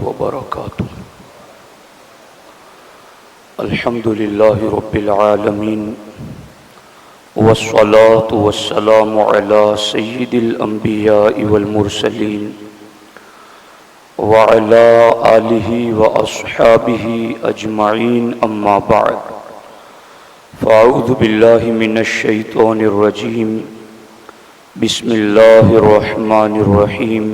وبركاته. الحمد لله رب العالمين والصلاة والسلام على سيد الأنبياء والمرسلين وعلى آله وأصحابه أجمعين، أما بعد، فأعوذ بالله من الشيطان الرجيم. بسم الله الرحمن الرحيم.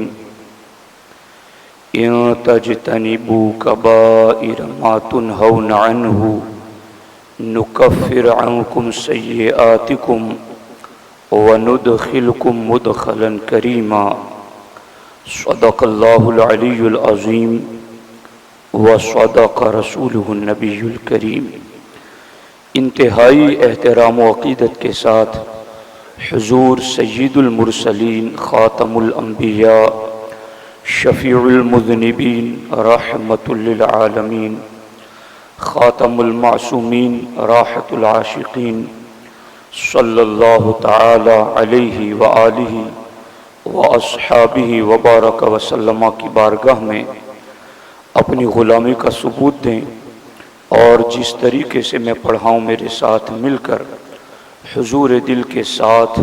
إن تجتنبوا كبائر ما تنهون عنه نكفر عنكم سيئاتكم وندخلكم مدخلا كريما. صدق الله العلي العظيم وصدق رسوله النبي الكريم. انتہائی احترام و عقیدت کے ساتھ حضور سید المرسلین، خاتم الانبیاء، شفیع المذنبین، رحمت للعالمین، خاتم المعصومین، راحت العاشقین، صلی اللہ تعالی علیہ وآلہ واصحابہ وبارک وسلم کی بارگاہ میں اپنی غلامی کا ثبوت دیں، اور جس طریقے سے میں پڑھاؤں میرے ساتھ مل کر حضور دل کے ساتھ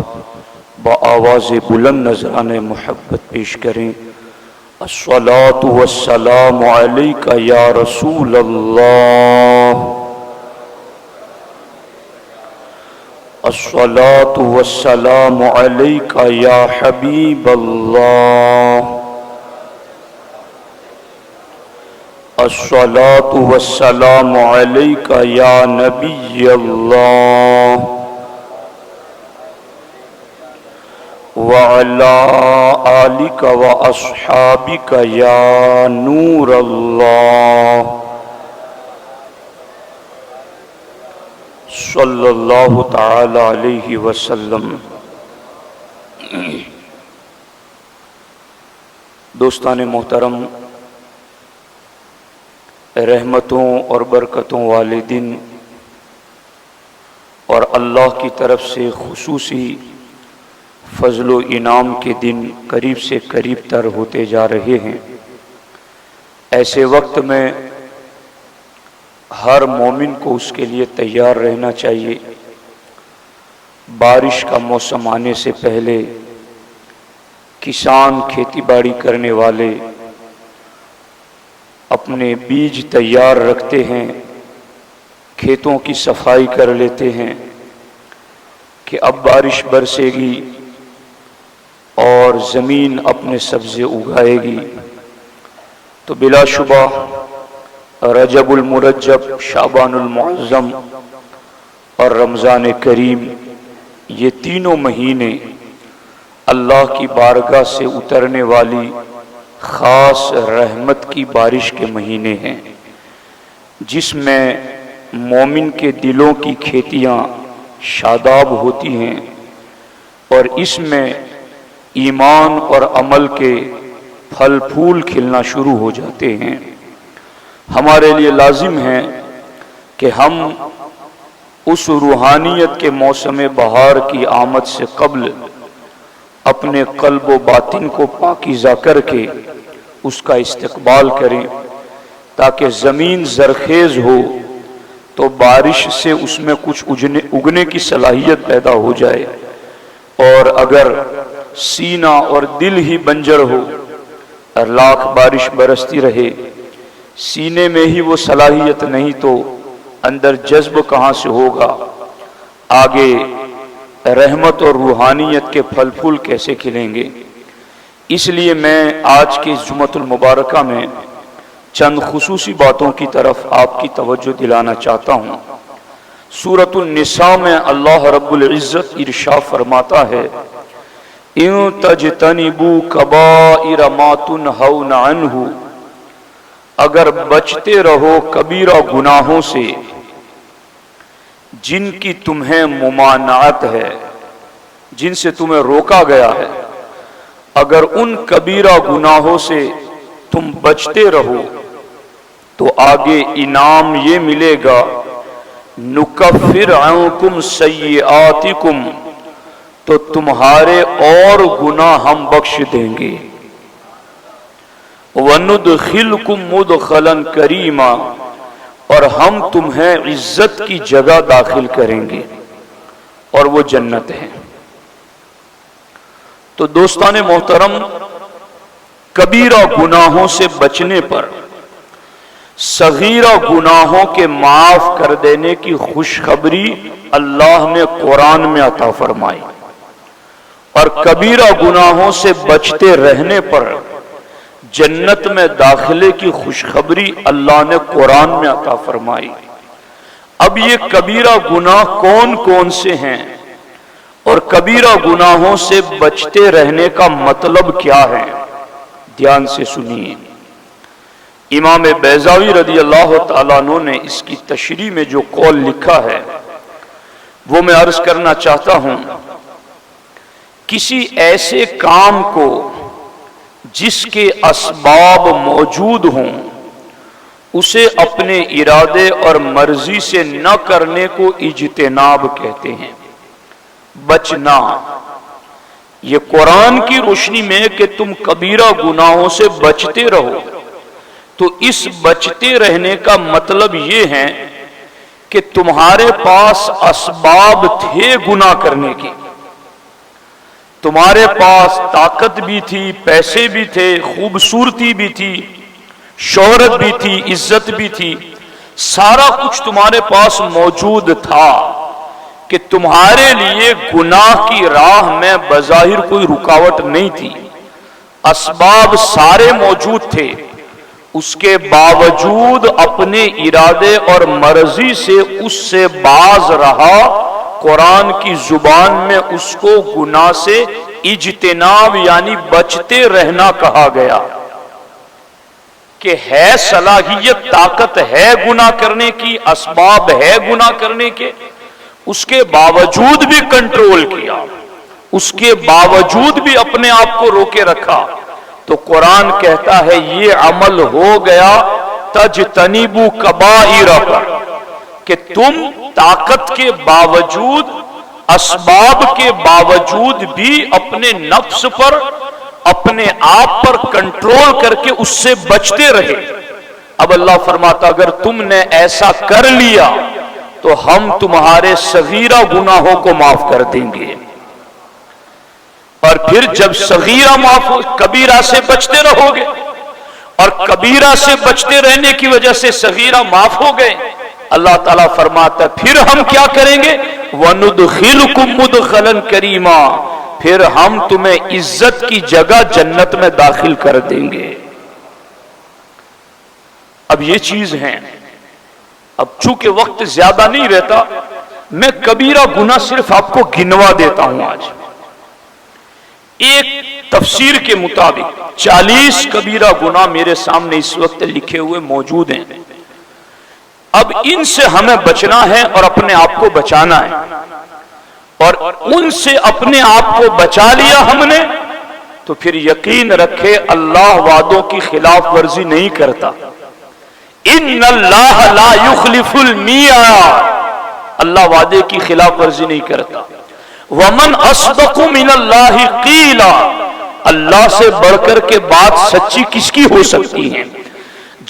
بآواز بلند نذرانِ محبت پیش کریں. الصلاة والسلام علیک یا رسول اللہ، الصلاة والسلام علیک یا حبیب اللہ، الصلاة والسلام علیک یا نبی اللہ، وعلى آلك وأصحابك يا نور الله، صلی اللہ تعالی علیہ وسلم. دوستان محترم، رحمتوں اور برکتوں والے دن اور اللہ کی طرف سے خصوصی فضل و انعام کے دن قریب سے قریب تر ہوتے جا رہے ہیں. ایسے وقت میں ہر مومن کو اس کے لیے تیار رہنا چاہیے. بارش کا موسم آنے سے پہلے کسان، کھیتی باڑی کرنے والے اپنے بیج تیار رکھتے ہیں، کھیتوں کی صفائی کر لیتے ہیں کہ اب بارش برسے گی اور زمین اپنے سبزے اگائے گی. تو بلا شبہ رجب المرجب، شعبان المعظم اور رمضان کریم، یہ تینوں مہینے اللہ کی بارگاہ سے اترنے والی خاص رحمت کی بارش کے مہینے ہیں، جس میں مومن کے دلوں کی کھیتیاں شاداب ہوتی ہیں، اور اس میں ایمان اور عمل کے پھل پھول کھلنا شروع ہو جاتے ہیں. ہمارے لیے لازم ہے کہ ہم اس روحانیت کے موسم بہار کی آمد سے قبل اپنے قلب و باطن کو پاکیزہ کر کے اس کا استقبال کریں، تاکہ زمین زرخیز ہو تو بارش سے اس میں کچھ اگنے کی صلاحیت پیدا ہو جائے، اور اگر سینہ اور دل ہی بنجر ہو، لاکھ بارش برستی رہے، سینے میں ہی وہ صلاحیت نہیں تو اندر جذب کہاں سے ہوگا؟ آگے رحمت اور روحانیت کے پھل پھول کیسے کھلیں گے؟ اس لیے میں آج کی جمعۃ المبارکہ میں چند خصوصی باتوں کی طرف آپ کی توجہ دلانا چاہتا ہوں. سورۃ النساء میں اللہ رب العزت ارشاد فرماتا ہے، ان تجتنبوا کبائر ما تنہون عنہ، اگر بچتے رہو کبیرہ گناہوں سے جن کی تمہیں ممانعت ہے، جن سے تمہیں روکا گیا ہے، اگر ان کبیرہ گناہوں سے تم بچتے رہو تو آگے انعام یہ ملے گا، نکفر عنکم سیئاتکم، تو تمہارے اور گناہ ہم بخش دیں گے. وَنُدْخِلْكُمْ مُدْخَلًا كَرِيمًا، اور ہم تمہیں عزت کی جگہ داخل کریں گے، اور وہ جنت ہے۔ تو دوستان محترم، کبیرہ گناہوں سے بچنے پر صغیرہ گناہوں کے معاف کر دینے کی خوشخبری اللہ نے قرآن میں عطا فرمائی، اور کبیرہ گناہوں سے بچتے رہنے پر جنت میں داخلے کی خوشخبری اللہ نے قرآن میں عطا فرمائی۔ اب یہ کبیرہ گناہ کون کون سے ہیں اور کبیرہ گناہوں سے بچتے رہنے کا مطلب کیا ہے، دھیان سے سنیے۔ امام بیضاوی رضی اللہ تعالیٰ عنہ نے اس کی تشریح میں جو قول لکھا ہے وہ میں عرض کرنا چاہتا ہوں۔ کسی ایسے کام کو جس کے اسباب موجود ہوں اسے اپنے ارادے اور مرضی سے نہ کرنے کو اجتناب کہتے ہیں، بچنا۔ یہ قرآن کی روشنی میں کہ تم کبیرہ گناہوں سے بچتے رہو، تو اس بچتے رہنے کا مطلب یہ ہے کہ تمہارے پاس اسباب تھے گناہ کرنے کی، تمہارے پاس طاقت بھی تھی، پیسے بھی تھے، خوبصورتی بھی تھی، شہرت بھی تھی، عزت بھی تھی، سارا کچھ تمہارے پاس موجود تھا کہ تمہارے لیے گناہ کی راہ میں بظاہر کوئی رکاوٹ نہیں تھی، اسباب سارے موجود تھے، اس کے باوجود اپنے ارادے اور مرضی سے اس سے باز رہا۔ قرآن کی زبان میں اس کو گناہ سے اجتناب یعنی بچتے رہنا کہا گیا، کہ ہے صلاحیت، طاقت ہے گناہ کرنے کی، اسباب ہے گناہ کرنے کے، اس کے باوجود بھی کنٹرول کیا، اس کے باوجود بھی اپنے آپ کو روکے رکھا، تو قرآن کہتا ہے یہ عمل ہو گیا تجتنبوا کبائر پر، کہ تم طاقت کے باوجود، اسباب کے باوجود بھی اپنے نفس پر، اپنے آپ پر کنٹرول کر کے اس سے بچتے رہے۔ اب اللہ فرماتا اگر تم نے ایسا کر لیا تو ہم تمہارے صغیرہ گناہوں کو معاف کر دیں گے، اور پھر جب صغیرہ معاف ہو، کبیرہ سے بچتے رہو گے، اور کبیرہ سے بچتے رہنے کی وجہ سے صغیرہ معاف ہو گئے، اللہ تعالیٰ فرماتا ہے پھر ہم کیا کریں گے، وَنُدْخِلُكُمْ مُدْخَلًا كَرِيمًا، پھر ہم تمہیں عزت کی جگہ جنت میں داخل کر دیں گے۔ اب یہ چیز ہے، اب چونکہ وقت زیادہ نہیں رہتا، میں کبیرہ گناہ صرف آپ کو گنوا دیتا ہوں۔ آج ایک تفسیر کے مطابق 40 کبیرہ گناہ میرے سامنے اس وقت لکھے ہوئے موجود ہیں۔ اب ان سے ہمیں بچنا ہے اور اپنے آپ کو بچانا ہے، اور ان سے اپنے آپ کو بچا لیا ہم نے تو پھر یقین رکھے اللہ وعدوں کی خلاف ورزی نہیں کرتا۔ ان اللہ لا یخلف المیعاد، اللہ وعدے کی خلاف ورزی نہیں کرتا۔ ومن اصدق من اللہ قیلا، اللہ سے بڑھ کر کے بات سچی کس کی ہو سکتی ہے؟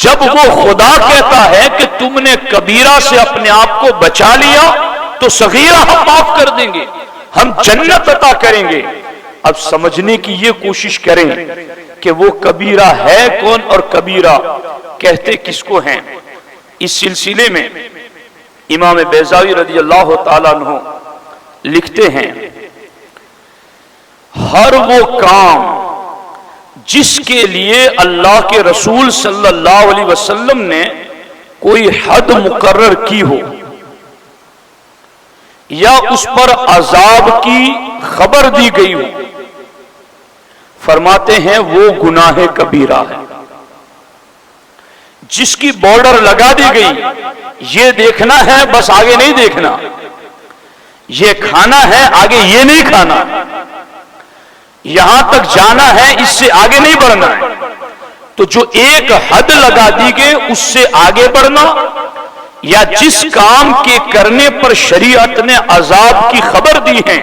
جب وہ خدا کہتا ہے کہ تم نے کبیرہ سے اپنے آپ کو بچا لیا تو صغیرہ ہم معاف کر دیں گے، ہم جنت عطا کریں گے۔ اب سمجھنے کی یہ کوشش کریں کہ وہ کبیرہ ہے کون اور کبیرہ کہتے کس کو ہیں۔ اس سلسلے میں امام بیضاوی رضی اللہ تعالیٰ عنہ لکھتے ہیں، ہر وہ کام جس کے لیے اللہ کے رسول صلی اللہ علیہ وسلم نے کوئی حد مقرر کی ہو یا اس پر عذاب کی خبر دی گئی ہو، فرماتے ہیں وہ گناہ کبیرہ ہے۔ جس کی بارڈر لگا دی گئی، یہ دیکھنا ہے بس آگے نہیں دیکھنا، یہ کھانا ہے آگے یہ نہیں کھانا، یہاں تک جانا ہے اس سے آگے نہیں بڑھنا ہے، تو جو ایک حد لگا دی گئی اس سے آگے بڑھنا، یا جس کام کے کرنے پر شریعت نے عذاب کی خبر دی ہے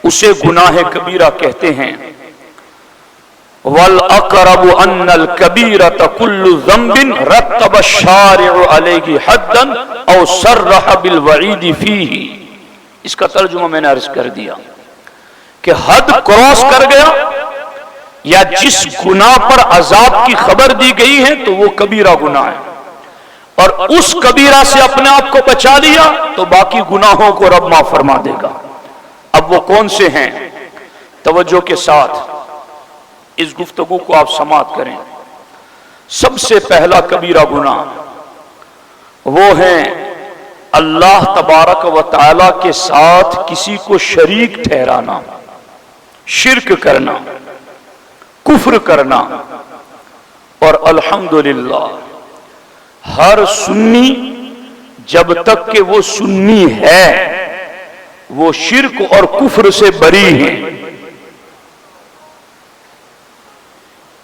اسے گناہ کبیرہ کہتے ہیں۔ وَالْأَقْرَبُ أَنَّ الْكَبِيرَةَ كُلُّ ذَنْبٍ رَتَّبَ الشَّارِعُ عَلَيْهِ حَدًّا أَوْ صَرَّحَ بِالْوَعِيدِ فِيهِ. اس کا ترجمہ میں نے عرض کر دیا کہ حد کراس کر گیا یا جس گناہ پر عذاب کی خبر دی گئی ہے تو وہ کبیرہ گناہ ہے، اور اس کبیرہ سے اپنے آپ کو بچا لیا تو باقی گناہوں کو رب معاف فرما دے گا. اب وہ کون سے ہیں؟ توجہ کے ساتھ اس گفتگو کو آپ سماعت کریں. سب سے پہلا کبیرہ گناہ وہ ہیں اللہ تبارک و تعالی کے ساتھ کسی کو شریک ٹھہرانا، شرک کرنا، کفر کرنا. اور الحمدللہ ہر سنی جب تک کہ وہ سنی ہے وہ شرک اور کفر سے بری ہیں،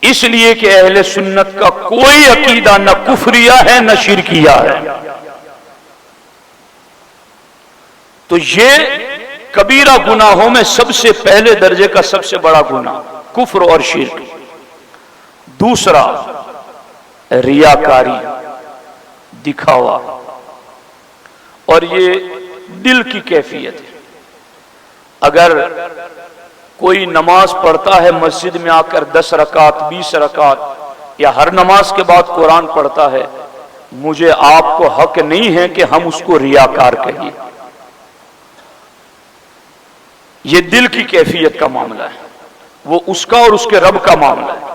اس لیے کہ اہل سنت کا کوئی عقیدہ نہ کفریہ ہے نہ شرکیہ ہے. تو یہ کبیرہ گناہوں میں سب سے پہلے درجے کا سب سے بڑا گناہ کفر اور شرک. دوسرا ریاکاری، دکھاوا، اور یہ دل کی کیفیت ہے. اگر کوئی نماز پڑھتا ہے مسجد میں آ کر 10 رکعت 20 رکعت یا ہر نماز کے بعد قرآن پڑھتا ہے، مجھے آپ کو حق نہیں ہے کہ ہم اس کو ریاکار کہیں. یہ دل کی کیفیت کا معاملہ ہے، وہ اس کا اور اس کے رب کا معاملہ ہے.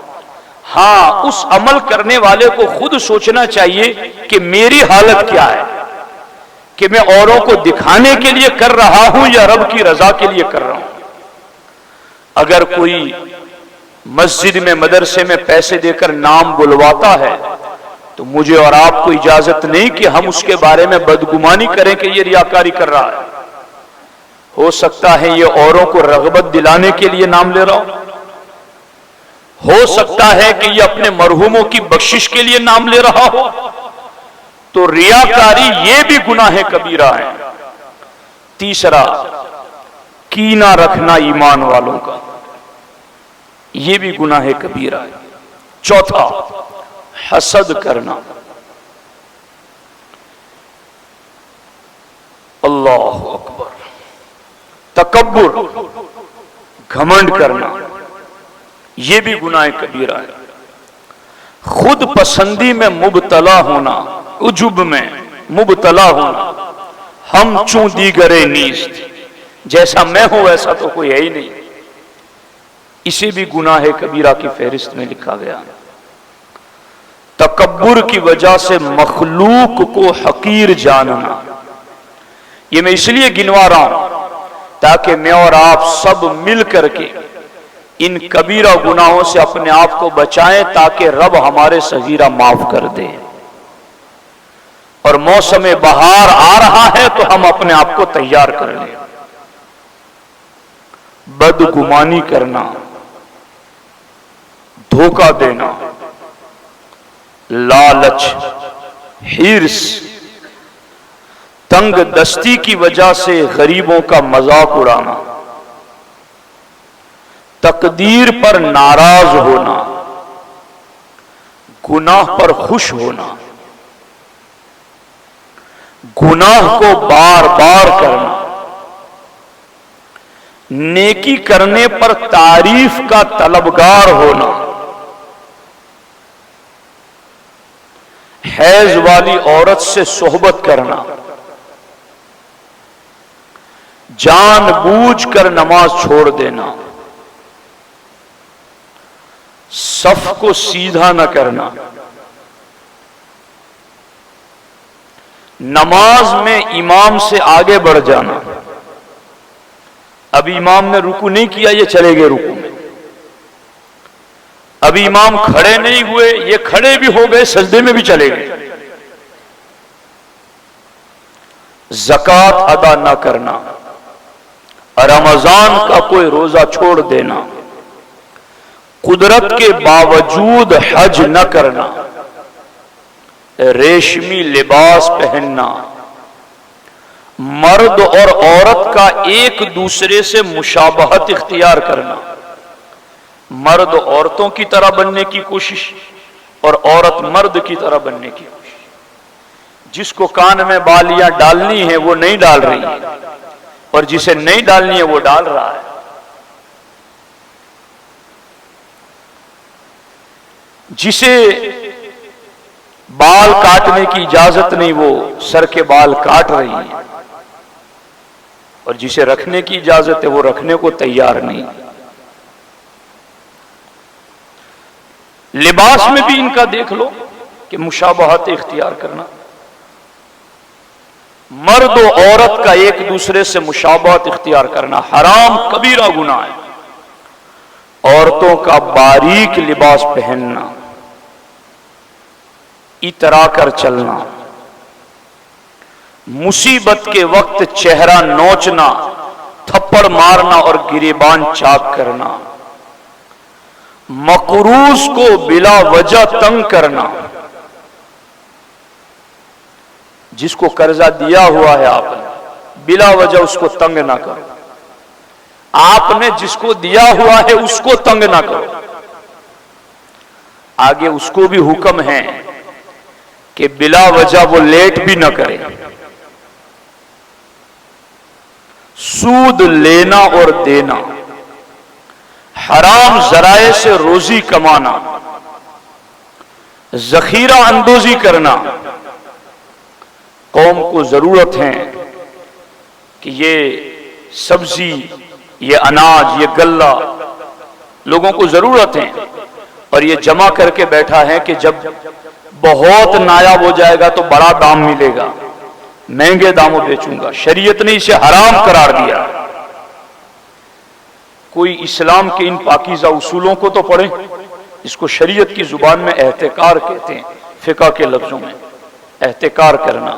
ہاں اس عمل کرنے والے کو خود سوچنا چاہیے کہ میری حالت کیا ہے، کہ میں اوروں کو دکھانے کے لیے کر رہا ہوں یا رب کی رضا کے لیے کر رہا ہوں. اگر کوئی مسجد میں مدرسے میں پیسے دے کر نام بلواتا ہے تو مجھے اور آپ کو اجازت نہیں کہ ہم اس کے بارے میں بدگمانی کریں کہ یہ ریاکاری کر رہا ہے. ہو سکتا ہے یہ اوروں کو رغبت دلانے کے لیے نام لے رہا ہو سکتا ہے کہ یہ اپنے مرحوموں کی بخشش کے لیے نام لے رہا ہو. تو ریاکاری یہ بھی گناہ کبیرہ ہے. تیسرا کینہ رکھنا ایمان والوں کا، یہ بھی گناہ کبیرہ ہے. چوتھا حسد کرنا. اللہ اکبر. تکبر، گھمنڈ کرنا، یہ بھی گناہ کبیرہ ہے. خود پسندی میں مبتلا ہونا، عجب میں مبتلا ہونا. ہم چوں دیگرے نیست، جیسا میں ہوں ویسا تو کوئی ہے ہی نہیں، اسے بھی گناہ کبیرہ کی فہرست میں لکھا گیا. تکبر کی وجہ سے مخلوق کو حقیر جاننا، یہ میں اس لیے گنوا رہا ہوں تاکہ میں اور آپ سب مل کر کے ان کبیرہ گناہوں سے اپنے آپ کو بچائیں تاکہ رب ہمارے صغیرہ معاف کر دے. اور موسم بہار آ رہا ہے تو ہم اپنے آپ کو تیار کر لیں. بدگمانی کرنا، دھوکہ دینا، لالچ، حرص، تنگ دستی کی وجہ سے غریبوں کا مذاق اڑانا، تقدیر پر ناراض ہونا، گناہ پر خوش ہونا، گناہ کو بار بار کرنا، نیکی کرنے پر تعریف کا طلبگار ہونا، حیض والی عورت سے صحبت کرنا، جان بوجھ کر نماز چھوڑ دینا، صف کو سیدھا نہ کرنا، نماز میں امام سے آگے بڑھ جانا. ابھی امام نے رکوع نہیں کیا، یہ چلے گئے رکوع میں. ابھی امام کھڑے نہیں ہوئے، یہ کھڑے بھی ہو گئے، سجدے میں بھی چلے گئے. زکوٰۃ ادا نہ کرنا، رمضان کا کوئی روزہ چھوڑ دینا، قدرت کے باوجود حج نہ کرنا، ریشمی لباس پہننا، مرد اور عورت کا ایک دوسرے سے مشابہت اختیار کرنا، مرد عورتوں کی طرح بننے کی کوشش اور عورت مرد کی طرح بننے کی کوشش. جس کو کان میں بالیاں ڈالنی ہے وہ نہیں ڈال رہی ہے، اور جسے نہیں ڈالنی ہے وہ ڈال رہا ہے. جسے بال کاٹنے کی اجازت نہیں وہ سر کے بال کاٹ رہی ہے، اور جسے رکھنے کی اجازت ہے وہ رکھنے کو تیار نہیں. لباس میں بھی ان کا دیکھ لو کہ مشابہت اختیار کرنا. مرد و عورت کا ایک دوسرے سے مشابہت اختیار کرنا حرام کبیرہ گناہ ہے. عورتوں کا باریک لباس پہننا، اترا کر چلنا، مصیبت کے وقت چہرہ نوچنا، تھپڑ مارنا اور گریبان چاک کرنا، مقروض کو بلا وجہ تنگ کرنا. جس کو قرضہ دیا ہوا ہے آپ نے، بلا وجہ اس کو تنگ نہ کرو. آپ نے جس کو دیا ہوا ہے اس کو تنگ نہ کرو. آگے اس کو بھی حکم ہے کہ بلا وجہ وہ لیٹ بھی نہ کرے. سود لینا اور دینا، حرام ذرائع سے روزی کمانا، ذخیرہ اندوزی کرنا. قوم کو ضرورت ہے کہ یہ سبزی، یہ اناج، یہ غلہ لوگوں کو ضرورت ہے، اور یہ جمع کر کے بیٹھا ہے کہ جب بہت نایاب ہو جائے گا تو بڑا دام ملے گا، مہنگے داموں بیچوں گا. شریعت نے اسے حرام قرار دیا. کوئی اسلام کے ان پاکیزہ اصولوں کو تو پڑھیں. اس کو شریعت کی زبان میں احتکار کہتے ہیں، فقہ کے لفظوں میں احتکار کرنا.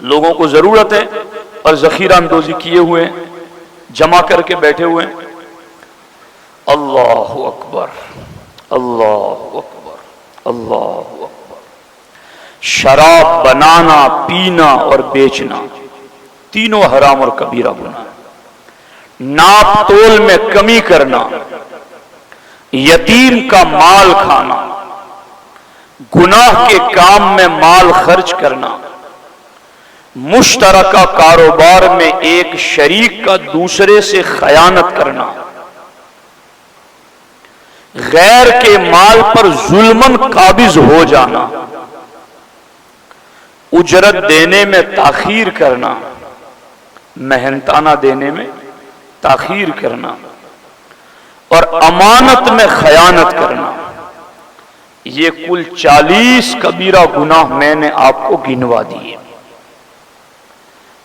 لوگوں کو ضرورت ہے اور ذخیرہ اندوزی کیے ہوئے جمع کر کے بیٹھے ہوئے. اللہ اکبر، اللہ اکبر، اللہ اکبر. شراب بنانا، پینا اور بیچنا تینوں حرام اور کبیرہ گناہ. ناپ تول میں کمی کرنا، یتیم کا مال کھانا، گناہ کے کام میں مال خرچ کرنا، مشترکہ کاروبار میں ایک شریک کا دوسرے سے خیانت کرنا، غیر کے مال پر ظلماً قابض ہو جانا، اجرت دینے میں تاخیر کرنا، محنتانہ دینے میں تاخیر کرنا، اور امانت میں خیانت کرنا. یہ کل 40 کبیرہ گناہ میں نے آپ کو گنوا دیے.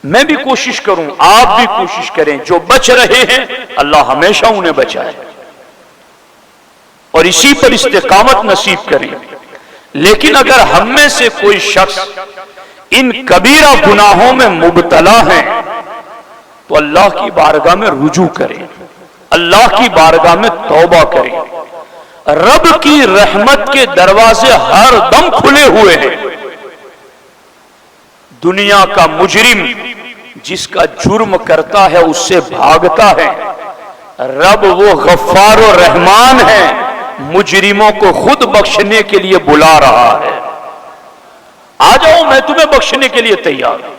میں بھی کوشش کروں، آپ بھی کوشش کریں. جو بچ رہے ہیں اللہ ہمیشہ انہیں بچائے اور اسی پر استقامت نصیب کریں. لیکن اگر ہم میں سے کوئی شخص ان کبیرہ گناہوں میں مبتلا ہیں تو اللہ کی بارگاہ میں رجوع کریں، اللہ کی بارگاہ میں توبہ کریں. رب کی رحمت کے دروازے ہر دم کھلے ہوئے ہیں. دنیا کا مجرم جس کا جرم کرتا ہے اس سے بھاگتا ہے. رب وہ غفار و رحمان ہے، مجرموں کو خود بخشنے کے لیے بلا رہا ہے. آ جاؤ، میں تمہیں بخشنے کے لیے تیار ہوں.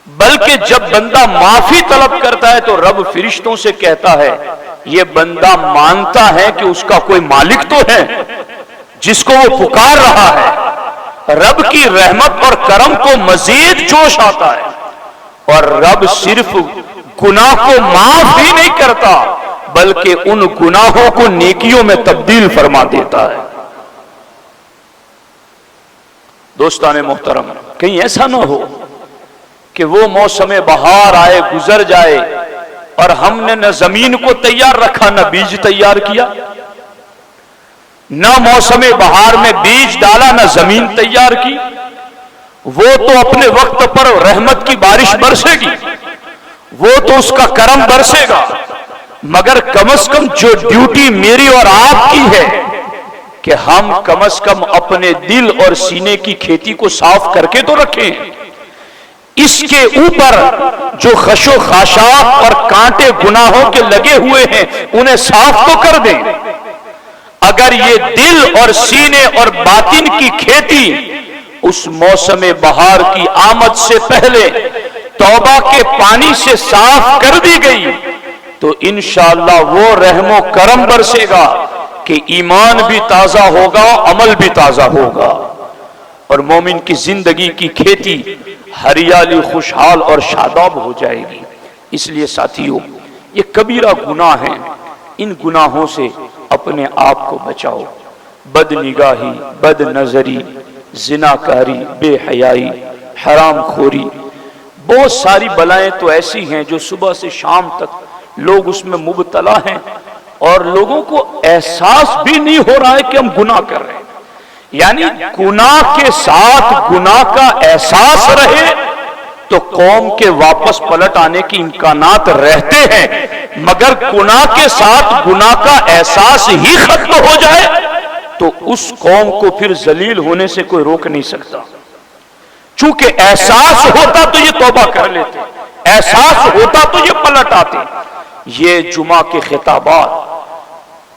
بلکہ جب بندہ معافی طلب کرتا ہے تو رب فرشتوں سے کہتا ہے یہ بندہ مانتا ہے کہ اس کا کوئی مالک تو ہے جس کو وہ پکار رہا ہے. رب کی رحمت اور کرم کو مزید جوش آتا ہے، اور رب صرف گناہ کو معاف ہی نہیں کرتا بلکہ ان گناہوں کو نیکیوں میں تبدیل فرما دیتا ہے. دوستان محترم، کہیں ایسا نہ ہو کہ وہ موسم بہار آئے گزر جائے اور ہم نے نہ زمین کو تیار رکھا، نہ بیج تیار کیا، نہ موسم بہار میں بیج ڈالا، نہ زمین تیار کی. وہ تو اپنے وقت پر رحمت کی بارش برسے گی، وہ تو اس کا کرم برسے گا، مگر کم از کم جو ڈیوٹی میری اور آپ کی ہے کہ ہم کم از کم اپنے دل اور سینے کی کھیتی کو صاف کر کے تو رکھیں. اس کے اوپر جو خش و خاشاک اور کانٹے گناہوں کے لگے ہوئے ہیں انہیں صاف تو کر دیں۔ اگر یہ دل اور سینے اور باطن کی کھیتی اس موسم بہار کی آمد سے پہلے توبہ کے پانی سے صاف کر دی گئی تو انشاءاللہ وہ رحم و کرم برسے گا کہ ایمان بھی تازہ ہوگا، عمل بھی تازہ ہوگا، اور مومن کی زندگی کی کھیتی ہریالی، خوشحال اور شاداب ہو جائے گی۔ اس لیے ساتھیو، یہ کبیرہ گناہ ہیں، ان گناہوں سے اپنے آپ کو بچاؤ۔ بد نگاہی، بد نظری، زناکاری، بے حیائی، حرام خوری، بہت ساری بلائیں تو ایسی ہیں جو صبح سے شام تک لوگ اس میں مبتلا ہیں، اور لوگوں کو احساس بھی نہیں ہو رہا ہے کہ ہم گناہ کر رہے ہیں۔ یعنی گناہ کے ساتھ گناہ کا احساس رہے تو قوم کے واپس پلٹ آنے کی امکانات رہتے ہیں، مگر گناہ کے ساتھ گناہ کا احساس ہی ختم ہو جائے تو اس قوم کو پھر ذلیل ہونے سے کوئی روک نہیں سکتا۔ چونکہ احساس ہوتا تو یہ توبہ کر لیتے، احساس ہوتا تو یہ پلٹ آتے۔ یہ جمعہ کے خطابات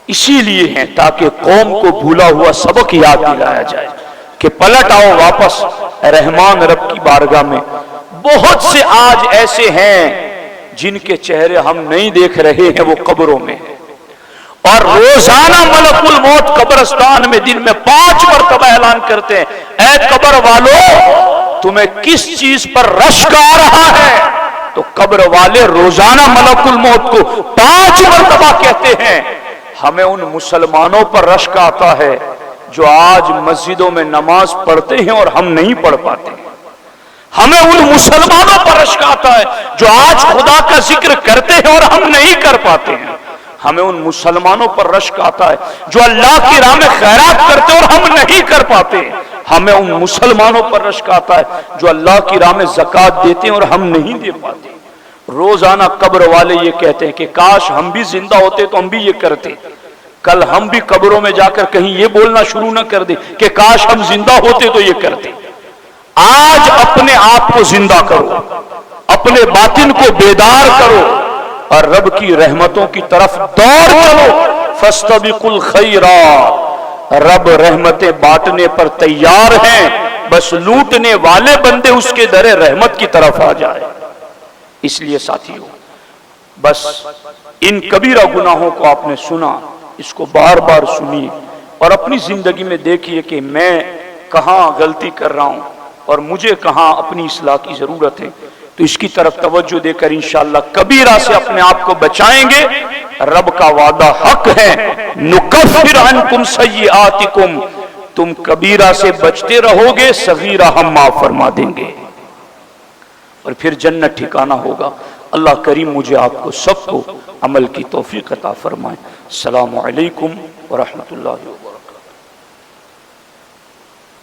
اسی لیے ہیں تاکہ قوم کو بھولا ہوا سبق یاد دلایا جائے کہ پلٹ آؤ واپس رحمان رب کی بارگاہ میں۔ بہت سے آج ایسے ہیں جن کے چہرے ہم نہیں دیکھ رہے ہیں، وہ قبروں میں ہیں، اور روزانہ ملک الموت قبرستان میں دن میں 5 مرتبہ اعلان کرتے ہیں، اے قبر والو تمہیں کس چیز پر رشک آ رہا ہے؟ تو قبر والے روزانہ ملک الموت کو 5 مرتبہ کہتے ہیں، ہمیں ان مسلمانوں پر رشک آتا ہے جو آج مسجدوں میں نماز پڑھتے ہیں اور ہم نہیں پڑھ پاتے۔ ہمیں ان مسلمانوں پر رشک آتا ہے جو آج خدا کا ذکر کرتے ہیں اور ہم نہیں کر پاتے ہیں۔ ہمیں ان مسلمانوں پر رشک آتا ہے جو اللہ کی راہ میں خیرات کرتے اور ہم نہیں کر پاتے۔ ہمیں ان مسلمانوں پر رشک آتا ہے جو اللہ کی راہ میں زکوٰۃ دیتے ہیں اور ہم نہیں دے پاتے۔ روزانہ قبر والے یہ کہتے ہیں کہ کاش ہم بھی زندہ ہوتے تو ہم بھی یہ کرتے۔ کل ہم بھی قبروں میں جا کر کہیں یہ بولنا شروع نہ کر دیں کہ کاش ہم زندہ ہوتے تو یہ کرتے۔ آج اپنے آپ کو زندہ کرو، اپنے باطن کو بیدار کرو، اور رب کی رحمتوں کی طرف دوڑ چلو۔ فاستبقوا الخیرات، رب رحمتیں بانٹنے پر تیار ہیں، بس لوٹنے والے بندے اس کے در رحمت کی طرف آ جائے۔ اس لیے ساتھیو، بس ان کبیرہ گناہوں کو آپ نے سنا، اس کو بار بار سنیے اور اپنی زندگی میں دیکھیے کہ میں کہاں غلطی کر رہا ہوں اور مجھے کہاں اپنی اصلاح کی ضرورت ہے، تو اس کی طرف توجہ دے کر انشاءاللہ کبیرہ سے اپنے آپ کو بچائیں گے۔ رب کا وعدہ حق ہے، نکفر عنکم سیئاتکم، تم کبیرہ سے بچتے رہو گے، صغیرہ ہم معاف فرما دیں گے، اور پھر جنت ٹھکانہ ہوگا۔ اللہ کریم مجھے آپ کو سب کو عمل کی توفیق عطا فرمائے۔ السلام علیکم ورحمۃ اللہ وبرکاتہ۔